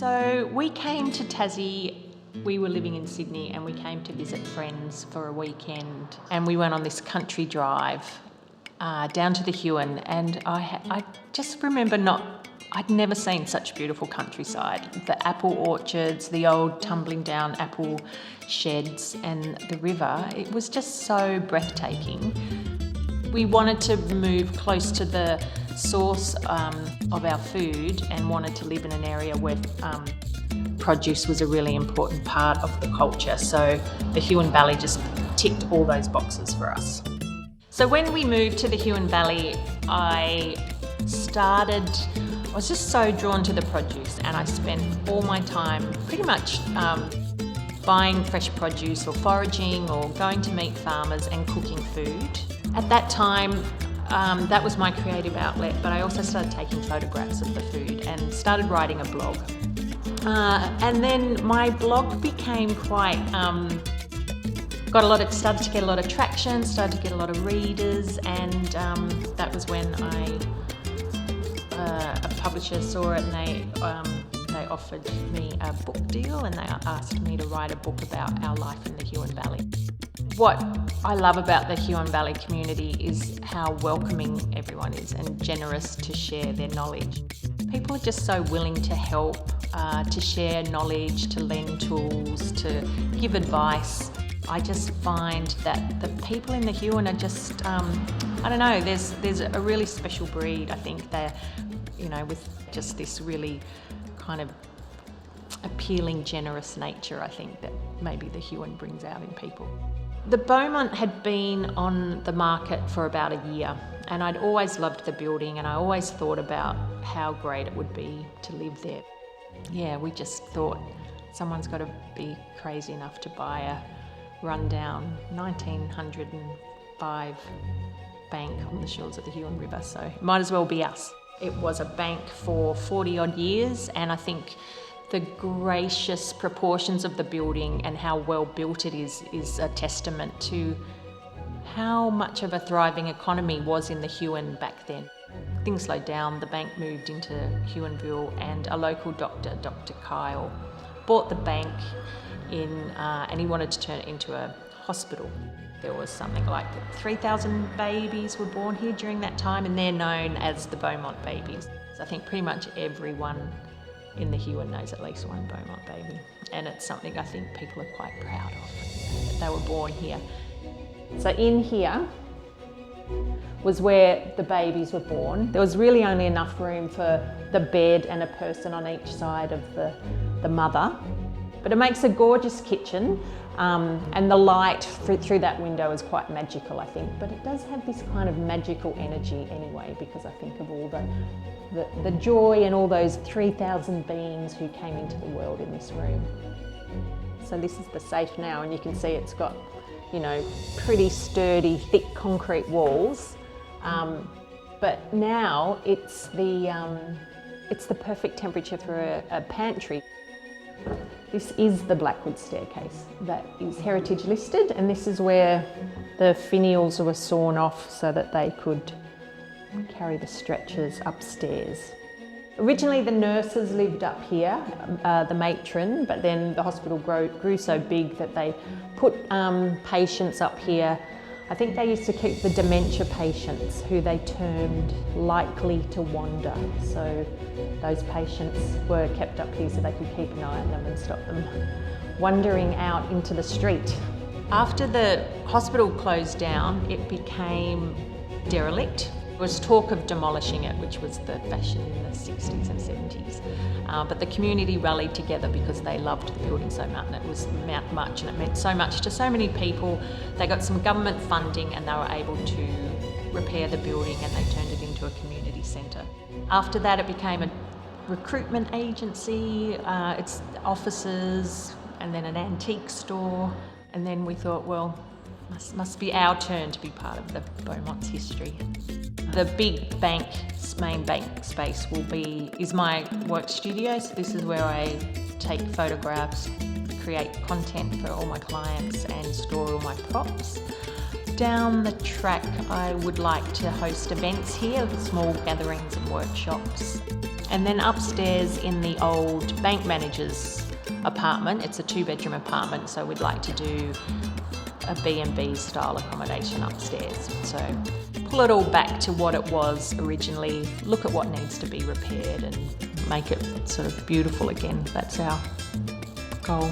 So we came to Tassie. We were living in Sydney and we came to visit friends for a weekend, and we went on this country drive down to the Huon, and I just remember I'd never seen such beautiful countryside. The apple orchards, the old tumbling down apple sheds, and the river. It was just so breathtaking. We wanted to move close to the source of our food and wanted to live in an area where produce was a really important part of the culture. So the Huon Valley just ticked all those boxes for us. So when we moved to the Huon Valley, I was just so drawn to the produce, and I spent all my time pretty much buying fresh produce or foraging or going to meet farmers and cooking food. At that time, that was my creative outlet, but I also started taking photographs of the food and started writing a blog. And then my blog became quite, started to get a lot of traction, started to get a lot of readers, and that was when a publisher saw it, and they offered me a book deal, and they asked me to write a book about our life in the Huon Valley. What I love about the Huon Valley community is how welcoming everyone is and generous to share their knowledge. People are just so willing to help, to share knowledge, to lend tools, to give advice. I just find that the people in the Huon are just, I don't know, there's a really special breed. I think they're, with just this really kind of appealing, generous nature, I think that maybe the Huon brings out in people. The Bowmont had been on the market for about a year, and I'd always loved the building, and I always thought about how great it would be to live there. Yeah, we just thought someone's got to be crazy enough to buy a rundown 1905 bank on the shores of the Huon River, so it might as well be us. It was a bank for 40 odd years, and I think the gracious proportions of the building and how well built it is a testament to how much of a thriving economy was in the Huon back then. Things slowed down, the bank moved into Huonville, and a local doctor, Dr. Kyle, bought the bank and he wanted to turn it into a hospital. There was something like 3,000 babies were born here during that time, and they're known as the Beaumont Babies. So I think pretty much everyone in the Huon knows at least one Beaumont baby, and it's something I think people are quite proud of, that they were born here. So in here was where the babies were born. There was really only enough room for the bed and a person on each side of the mother, but it makes a gorgeous kitchen, and the light through that window is quite magical, I think, but it does have this kind of magical energy anyway, because I think of all the joy and all those 3,000 beings who came into the world in this room. So this is the safe now, and you can see it's got, pretty sturdy, thick concrete walls. But now it's the perfect temperature for a pantry. This is the Blackwood Staircase that is heritage listed, and this is where the finials were sawn off so that they could carry the stretchers upstairs. Originally the nurses lived up here, the matron, but then the hospital grew so big that they put patients up here. I think they used to keep the dementia patients, who they termed likely to wander. So those patients were kept up here so they could keep an eye on them and stop them wandering out into the street. After the hospital closed down, it became derelict. There was talk of demolishing it, which was the fashion in the 60s and 70s. But the community rallied together because they loved the building so much, and it was much, and it meant so much to so many people. They got some government funding and they were able to repair the building, and they turned it into a community centre. After that, it became a recruitment agency, its offices, and then an antique store. And then we thought, well, must be our turn to be part of the Beaumont's history. The big main bank space is my work studio. So this is where I take photographs, create content for all my clients, and store all my props. Down the track, I would like to host events here, small gatherings and workshops. And then upstairs in the old bank manager's apartment, it's a 2-bedroom apartment, so we'd like to do a B&B style accommodation upstairs. So pull it all back to what it was originally, look at what needs to be repaired and make it sort of beautiful again. That's our goal.